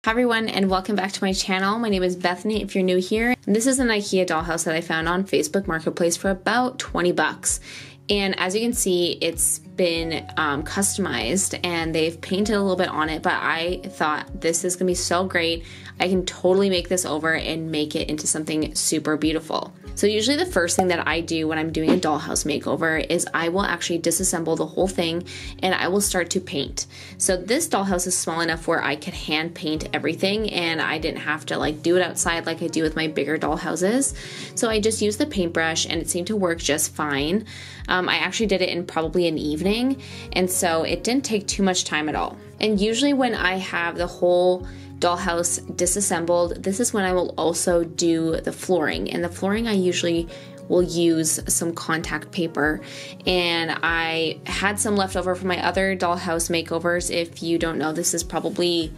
Hi everyone, and welcome back to my channel. My name is Bethany if you're new here. This is an Ikea dollhouse that I found on Facebook Marketplace for about 20 bucks. And as you can see, it's been customized and they've painted a little bit on it, but I thought this is gonna be so great. I can totally make this over and make it into something super beautiful. So usually the first thing that I do when I'm doing a dollhouse makeover is I will actually disassemble the whole thing and I will start to paint. So this dollhouse is small enough where I could hand paint everything and I didn't have to like do it outside like I do with my bigger dollhouses. So I just used the paintbrush and it seemed to work just fine. I actually did it in probably an evening, and so it didn't take too much time at all. And usually when I have the whole dollhouse disassembled, this is when I will also do the flooring. And the flooring I usually will use some contact paper, and I had some left over from my other dollhouse makeovers. If you don't know, this is probably,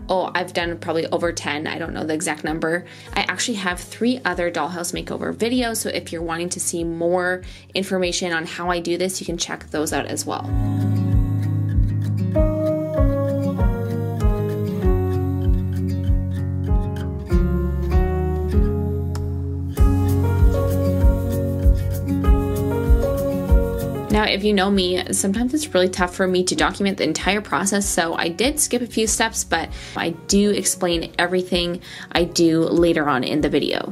I've done probably over 10. I don't know the exact number. I actually have 3 other dollhouse makeover videos, so if you're wanting to see more information on how I do this, you can check those out as well. Now, if you know me, sometimes it's really tough for me to document the entire process, so I did skip a few steps, but I do explain everything I do later on in the video.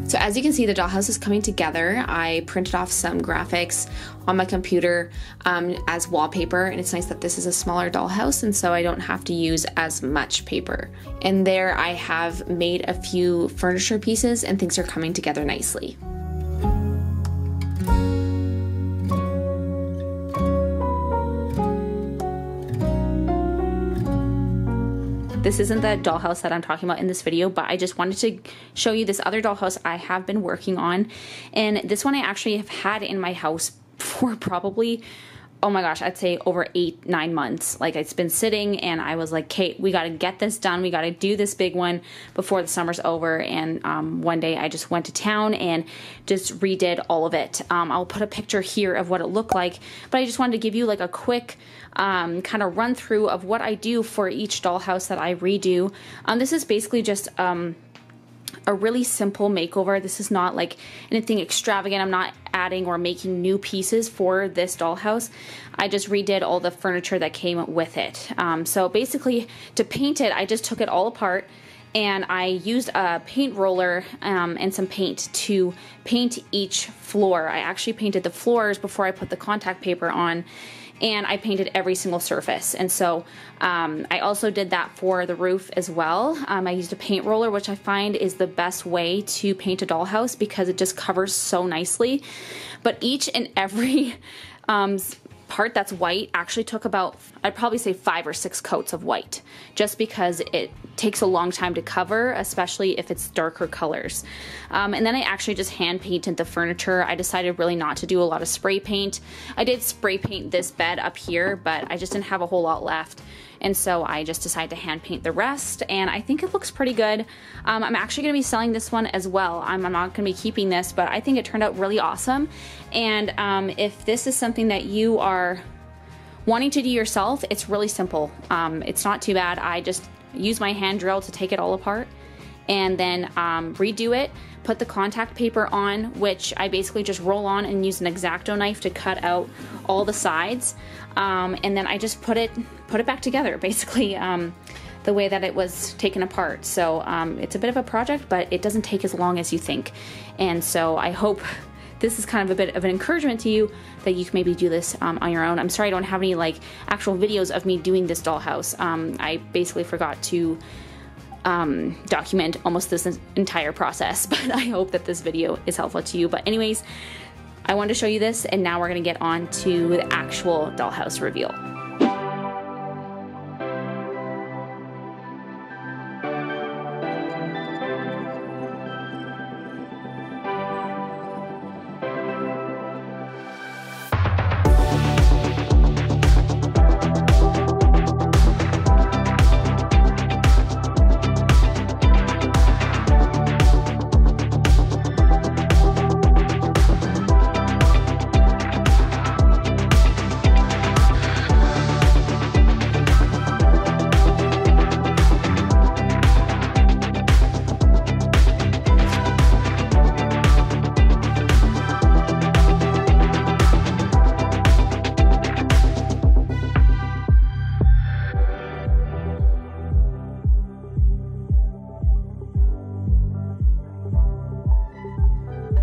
So as you can see, the dollhouse is coming together. I printed off some graphics on my computer as wallpaper, and it's nice that this is a smaller dollhouse, and so I don't have to use as much paper. And there I have made a few furniture pieces, and things are coming together nicely. This isn't the dollhouse that I'm talking about in this video, but I just wanted to show you this other dollhouse I have been working on. And this one I actually have had in my house for probably, oh my gosh, I'd say over 8-9 months. Like, it's been sitting and I was like, Kate, we gotta get this done. We gotta do this big one before the summer's over. And one day I just went to town and just redid all of it. I'll put a picture here of what it looked like, but I just wanted to give you like a quick kind of run through of what I do for each dollhouse that I redo. This is basically just a really simple makeover. This is not like anything extravagant. I'm not adding or making new pieces for this dollhouse. I just redid all the furniture that came with it. So basically, to paint it, I just took it all apart and I used a paint roller and some paint to paint each floor. I actually painted the floors before I put the contact paper on, and I painted every single surface. And so I also did that for the roof as well. I used a paint roller, which I find is the best way to paint a dollhouse because it just covers so nicely. But each and every part that's white actually took about, I'd probably say 5 or 6 coats of white, just because it takes a long time to cover, especially if it's darker colors. And then I actually just hand painted the furniture. I decided really not to do a lot of spray paint. I did spray paint this bed up here, but I just didn't have a whole lot left. And so I just decided to hand paint the rest, and I think it looks pretty good. I'm actually gonna be selling this one as well. I'm not gonna be keeping this, but I think it turned out really awesome. And if this is something that you are wanting to do yourself, it's really simple. It's not too bad. I just use my hand drill to take it all apart and then redo it, put the contact paper on, which I basically just roll on and use an X-Acto knife to cut out all the sides, and then I just put it back together, basically the way that it was taken apart. So it's a bit of a project, but it doesn't take as long as you think. And so I hope this is kind of a bit of an encouragement to you that you can maybe do this on your own. I'm sorry I don't have any like actual videos of me doing this dollhouse. I basically forgot to document almost this entire process, but I hope that this video is helpful to you. But anyways, I wanted to show you this, and now we're gonna get on to the actual dollhouse reveal.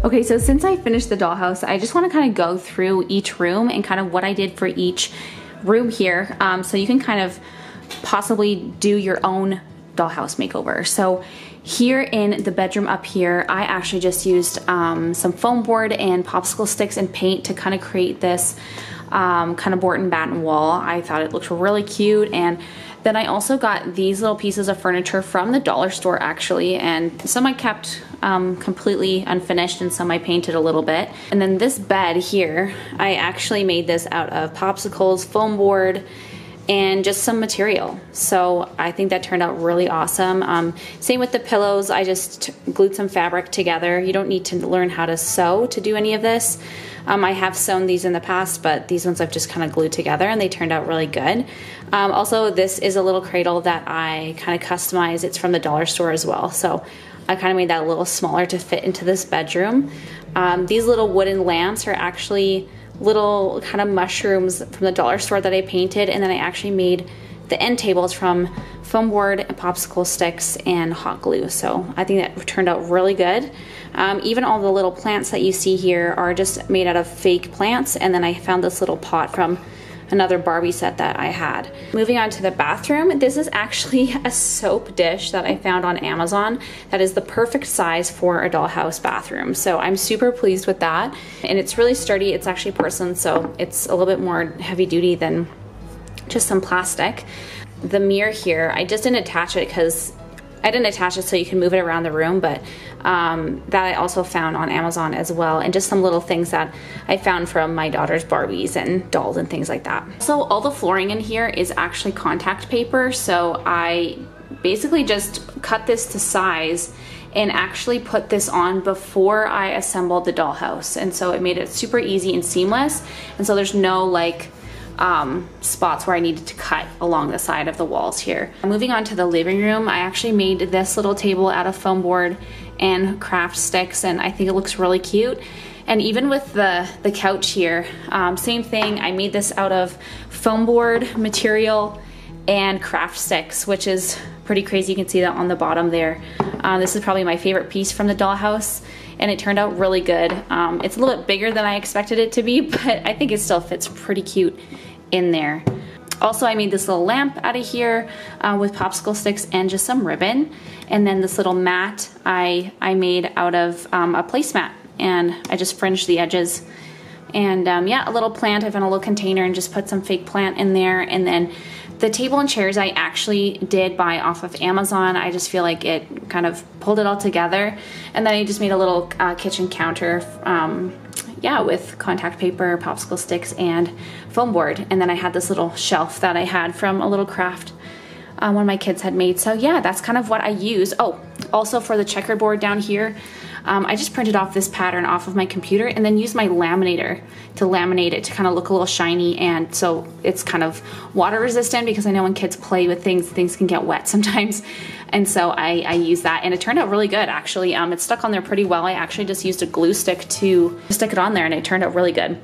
Okay, so since I finished the dollhouse, I just want to kind of go through each room and kind of what I did for each room here, so you can kind of possibly do your own dollhouse makeover. So here in the bedroom up here, I actually just used some foam board and popsicle sticks and paint to kind of create this kind of board and batten wall. I thought it looked really cute, and then I also got these little pieces of furniture from the dollar store actually, and some I kept completely unfinished and some I painted a little bit. And then this bed here, I actually made this out of popsicles, foam board, and just some material. So I think that turned out really awesome. Same with the pillows, I just glued some fabric together. You don't need to learn how to sew to do any of this. I have sewn these in the past, but these ones I've just kind of glued together and they turned out really good. Also, this is a little cradle that I kind of customized. It's from the dollar store as well. So I kind of made that a little smaller to fit into this bedroom. These little wooden lamps are actually little kind of mushrooms from the dollar store that I painted, and then I actually made the end tables from foam board and popsicle sticks and hot glue. So I think that turned out really good. Even all the little plants that you see here are just made out of fake plants, and then I found this little pot from another Barbie set that I had. Moving on to the bathroom, this is actually a soap dish that I found on Amazon that is the perfect size for a dollhouse bathroom. So I'm super pleased with that. And it's really sturdy, it's actually porcelain, so it's a little bit more heavy duty than just some plastic. The mirror here, I just didn't attach it because I didn't attach it so you can move it around the room, but that I also found on Amazon as well, and just some little things that I found from my daughter's Barbies and dolls and things like that. So all the flooring in here is actually contact paper, so I basically just cut this to size and actually put this on before I assembled the dollhouse, and so it made it super easy and seamless, and so there's no like spots where I needed to cut along the side of the walls here. Moving on to the living room, I actually made this little table out of foam board and craft sticks, and I think it looks really cute. And even with the couch here, same thing, I made this out of foam board material and craft sticks, which is pretty crazy. You can see that on the bottom there. This is probably my favorite piece from the dollhouse, and it turned out really good. It's a little bit bigger than I expected it to be, but I think it still fits pretty cute in there. Also, I made this little lamp out of here with popsicle sticks and just some ribbon. And then this little mat I made out of a placemat, and I just fringed the edges. And yeah, a little plant, I found a little container and just put some fake plant in there. And then the table and chairs I actually did buy off of Amazon. I just feel like it kind of pulled it all together. And then I just made a little kitchen counter, yeah, with contact paper, popsicle sticks, and foam board. And then I had this little shelf that I had from a little craft one of my kids had made. So yeah, that's kind of what I used. Oh, also for the checkerboard down here, I just printed off this pattern off of my computer and then used my laminator to laminate it to kind of look a little shiny, and so it's kind of water resistant, because I know when kids play with things can get wet sometimes. And so I used that, and it turned out really good actually. It stuck on there pretty well. I actually just used a glue stick to stick it on there, and it turned out really good.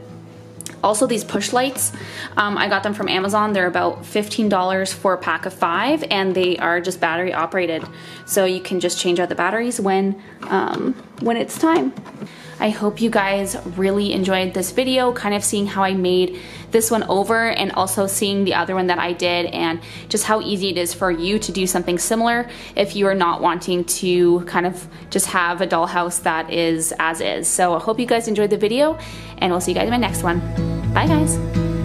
Also, these push lights, I got them from Amazon. They're about $15 for a pack of 5, and they are just battery operated. So you can just change out the batteries when it's time. I hope you guys really enjoyed this video, kind of seeing how I made this one over, and also seeing the other one that I did, and just how easy it is for you to do something similar if you are not wanting to kind of just have a dollhouse that is as is. So I hope you guys enjoyed the video, and we'll see you guys in my next one. Bye guys.